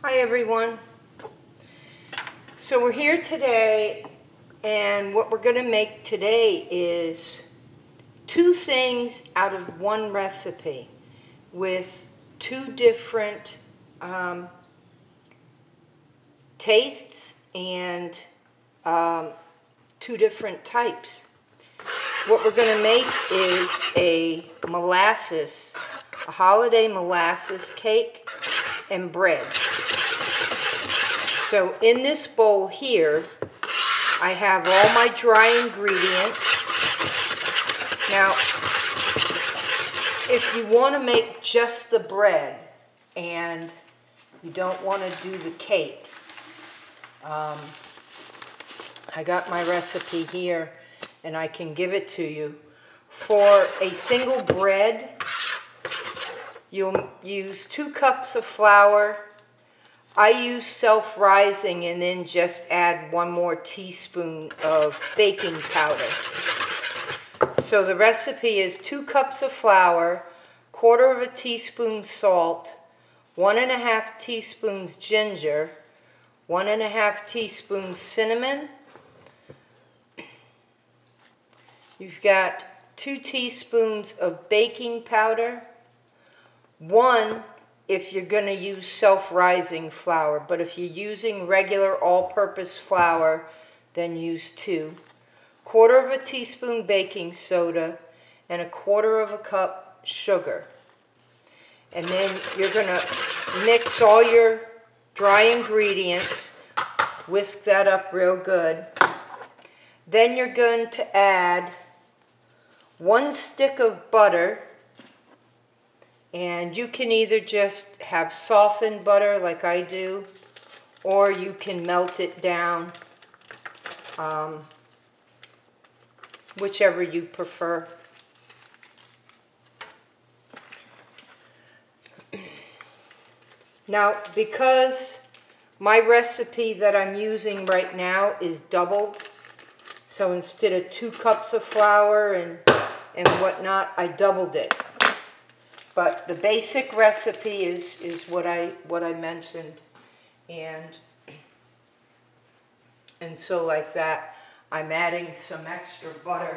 Hi everyone. So we're here today, and what we're going to make today is two things out of one recipe with two different tastes and two different types. What we're going to make is a holiday molasses cake and bread. So in this bowl here, I have all my dry ingredients. Now, if you want to make just the bread and you don't want to do the cake, I got my recipe here and I can give it to you. For a single bread, you'll use 2 cups of flour. I use self-rising and then just add 1 more teaspoon of baking powder. So the recipe is 2 cups of flour, 1/4 teaspoon salt, 1½ teaspoons ginger, 1½ teaspoons cinnamon. You've got 2 teaspoons of baking powder, 1 if you're going to use self-rising flour, but if you're using regular all-purpose flour, then use 2. 1/4 teaspoon baking soda and 1/4 cup sugar. And then you're going to mix all your dry ingredients, whisk that up real good. Then you're going to add 1 stick of butter. And you can either just have softened butter like I do, or you can melt it down, whichever you prefer. Now, because my recipe that I'm using right now is doubled, so instead of 2 cups of flour and whatnot, I doubled it. But the basic recipe is what I mentioned, and so like that, I'm adding some extra butter.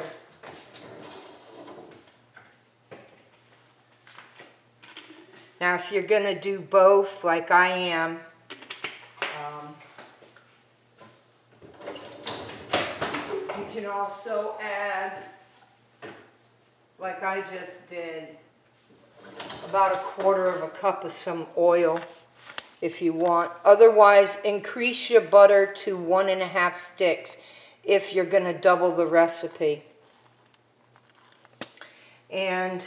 Now, if you're going to do both, like I am, you can also add, like I just did, about 1/4 cup of some oil if you want. Otherwise, increase your butter to 1½ sticks if you're going to double the recipe. And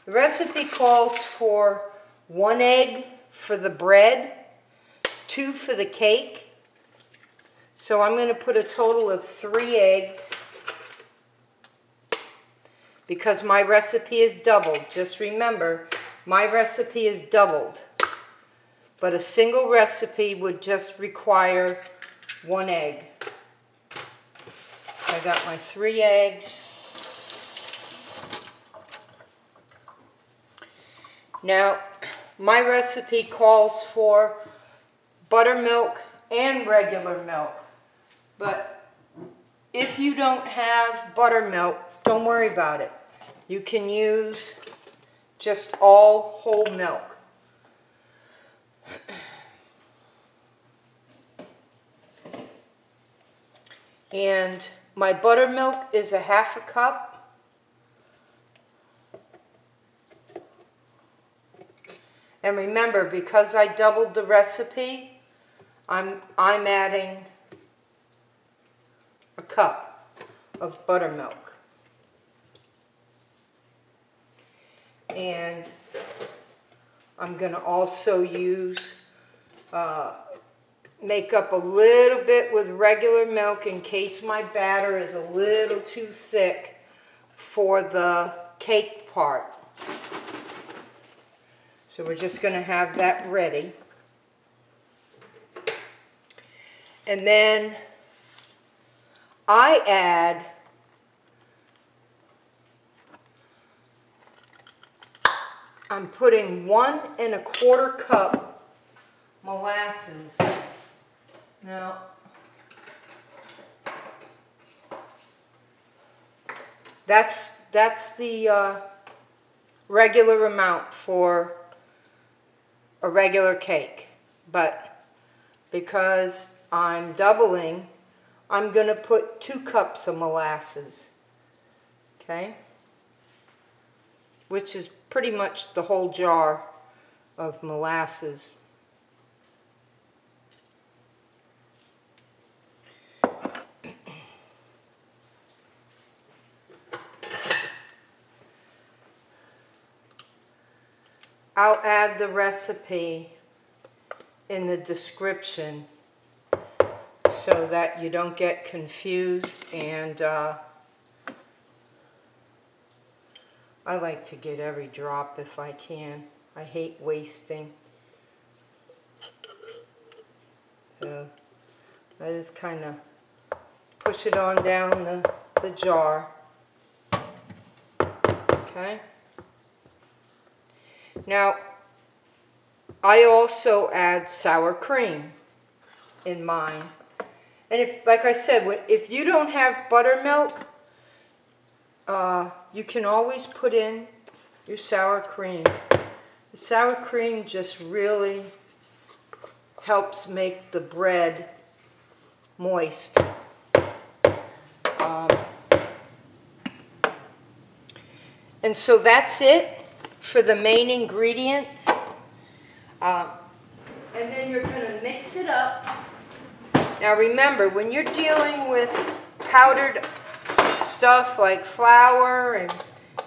the recipe calls for 1 egg for the bread, 2 for the cake. So I'm going to put a total of 3 eggs. Because my recipe is doubled. Just remember, my recipe is doubled. But a single recipe would just require 1 egg. I got my 3 eggs. Now, my recipe calls for buttermilk and regular milk. But if you don't have buttermilk, don't worry about it. You can use just all whole milk. And my buttermilk is 1/2 cup. And remember, because I doubled the recipe, I'm adding 1 cup of buttermilk. And I'm going to also make up a little bit with regular milk in case my batter is a little too thick for the cake part. So we're just going to have that ready. And then I add I'm putting 1 1/4 cup molasses. Now, that's the regular amount for a regular cake, but because I'm doubling, I'm going to put 2 cups of molasses, okay, which is pretty much the whole jar of molasses. I'll add the recipe in the description so that you don't get confused, and I like to get every drop if I can. I hate wasting. So I just kind of push it on down the jar. Okay. Now, I also add sour cream in mine. And if, like I said, if you don't have buttermilk, you can always put in your sour cream. The sour cream just really helps make the bread moist. And so that's it for the main ingredients. And then you're going to mix it up. Now remember, when you're dealing with powdered stuff like flour and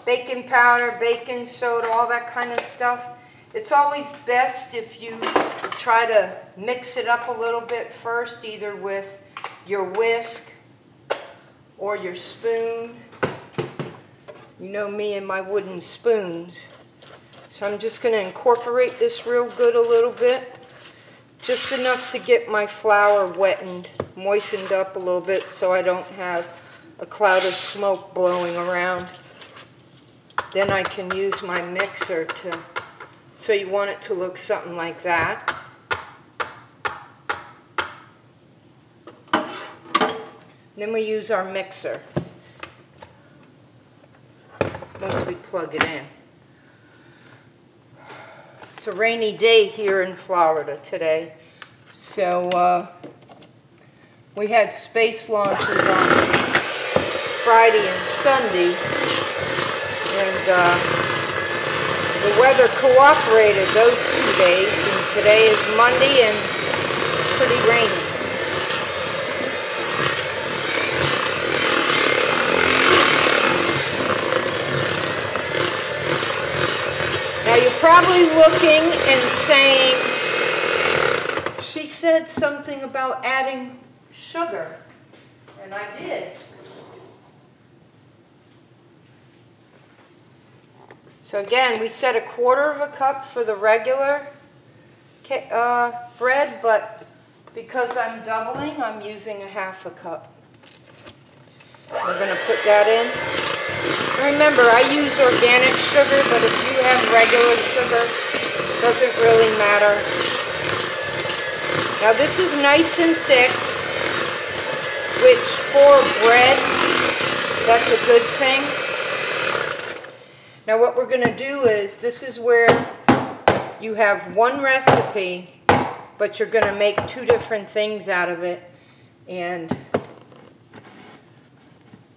baking powder, baking soda, all that kind of stuff, it's always best if you try to mix it up a little bit first, either with your whisk or your spoon. You know me and my wooden spoons. So I'm just going to incorporate this real good a little bit. Just enough to get my flour wetted, moistened up a little bit so I don't have a cloud of smoke blowing around. Then I can use my mixer so you want it to look something like that. Then we use our mixer once we plug it in. It's a rainy day here in Florida today, so we had space launches on Friday and Sunday, and the weather cooperated those 2 days, and today is Monday and it's pretty rainy. Now you're probably looking and saying, she said something about adding sugar, and I did. So again, we said 1/4 cup for the regular bread, but because I'm doubling, I'm using 1/2 cup. We're going to put that in. Remember, I use organic sugar, but if you have regular sugar, it doesn't really matter. Now this is nice and thick, which for bread, that's a good thing. Now what we're going to do is, this is where you have one recipe, but you're going to make 2 different things out of it, and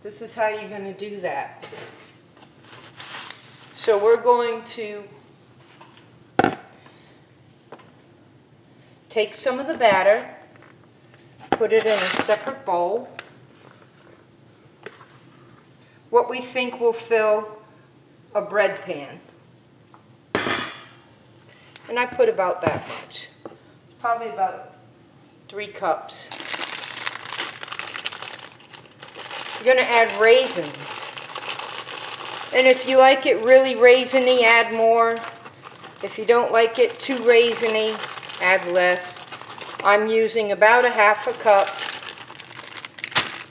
this is how you're going to do that. So we're going to take some of the batter, put it in a separate bowl, what we think will fill a bread pan. And I put about that much. Probably about 3 cups. You're going to add raisins. And if you like it really raisiny, add more. If you don't like it too raisiny, add less. I'm using about 1/2 cup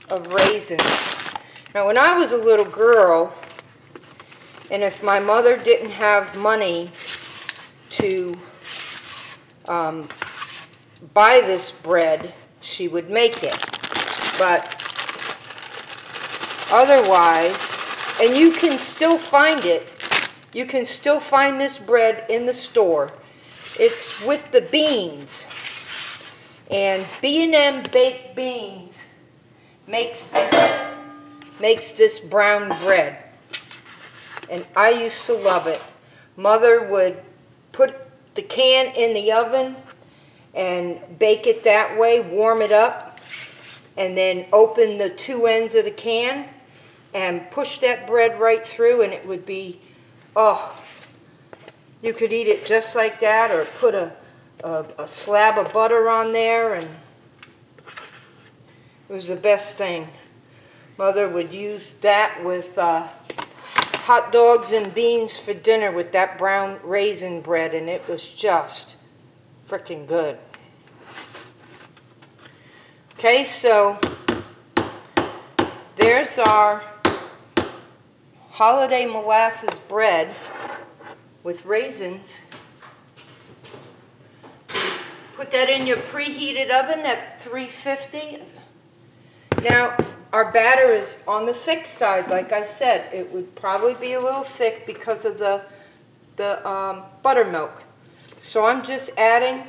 of raisins. Now when I was a little girl, And if my mother didn't have money to buy this bread, she would make it. But otherwise, and you can still find it, you can still find this bread in the store. It's with the beans. And B&M baked beans makes this brown bread. And I used to love it. Mother would put the can in the oven and bake it that way, warm it up, and then open the two ends of the can and push that bread right through, and it would be, oh, you could eat it just like that, or put a slab of butter on there, and it was the best thing. Mother would use that with hot dogs and beans for dinner with that brown raisin bread, and it was just freaking good. Okay, so there's our holiday molasses bread with raisins. Put that in your preheated oven at 350. Now, our batter is on the thick side, like I said. It would probably be a little thick because of the buttermilk. So I'm just adding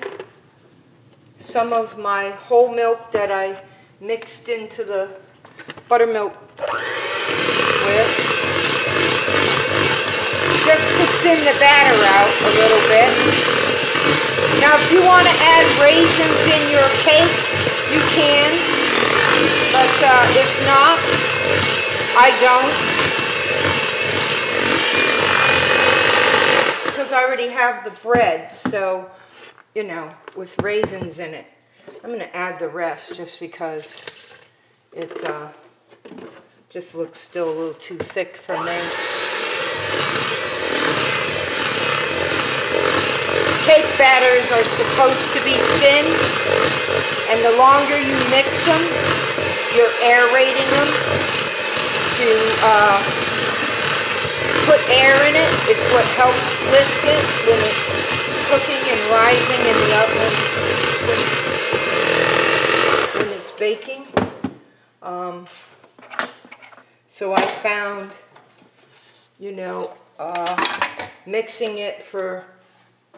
some of my whole milk that I mixed into the buttermilk with, just to thin the batter out a little bit. Now, if you want to add raisins in your cake, you can. But if not, I don't, because I already have the bread, so, you know, with raisins in it. I'm going to add the rest just because it just looks still a little too thick for me. Cake batters are supposed to be thin, and the longer you mix them, you're aerating them to put air in it. It's what helps lift it when it's cooking and rising in the oven, when it's baking. So I found, you know, mixing it for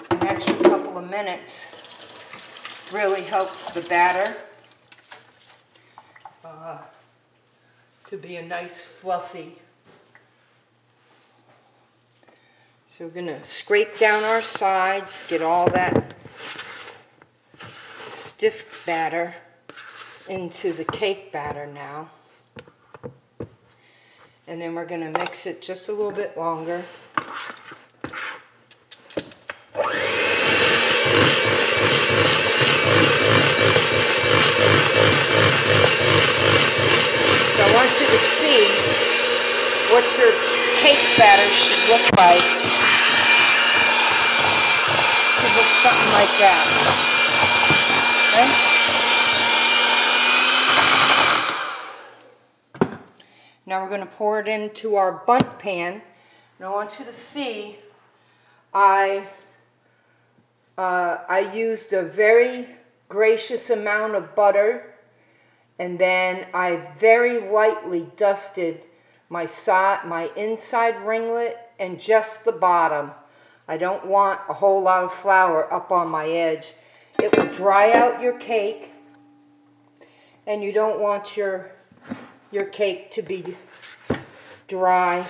an extra couple of minutes really helps the batter to be a nice fluffy. So we're going to scrape down our sides, get all that stiff batter into the cake batter now. And then we're going to mix it just a little bit longer. So I want you to see what your cake batter should look like. It should look something like that. Okay? Now we're going to pour it into our bundt pan. And I want you to see I used a very gracious amount of butter, and then I very lightly dusted my inside ringlet and just the bottom. I don't want a whole lot of flour up on my edge. It will dry out your cake, and you don't want your cake to be dry.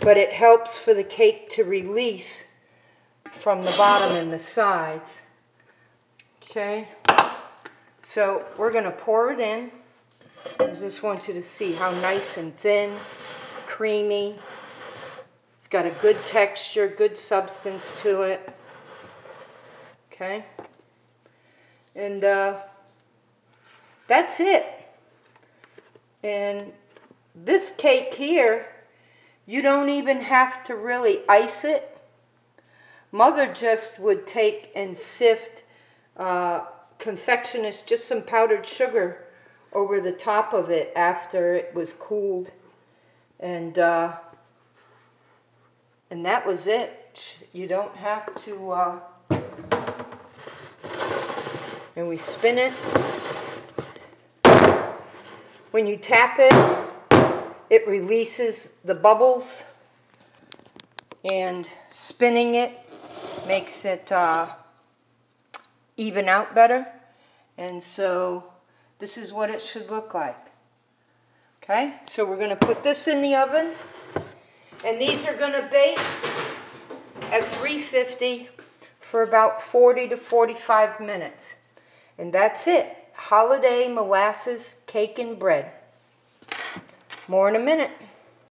But it helps for the cake to release from the bottom and the sides. Okay, so we're going to pour it in. I just want you to see how nice and thin, creamy. It's got a good texture, good substance to it. Okay, and that's it. And this cake here, you don't even have to really ice it. Mother just would take and sift confectionist, just some powdered sugar over the top of it after it was cooled. And And that was it. You don't have to, and we spin it. When you tap it, it releases the bubbles, and spinning it makes it even out better. And so this is what it should look like. Okay, so we're going to put this in the oven, and these are going to bake at 350 for about 40 to 45 minutes. And that's it. Holiday molasses cake and bread. More in a minute.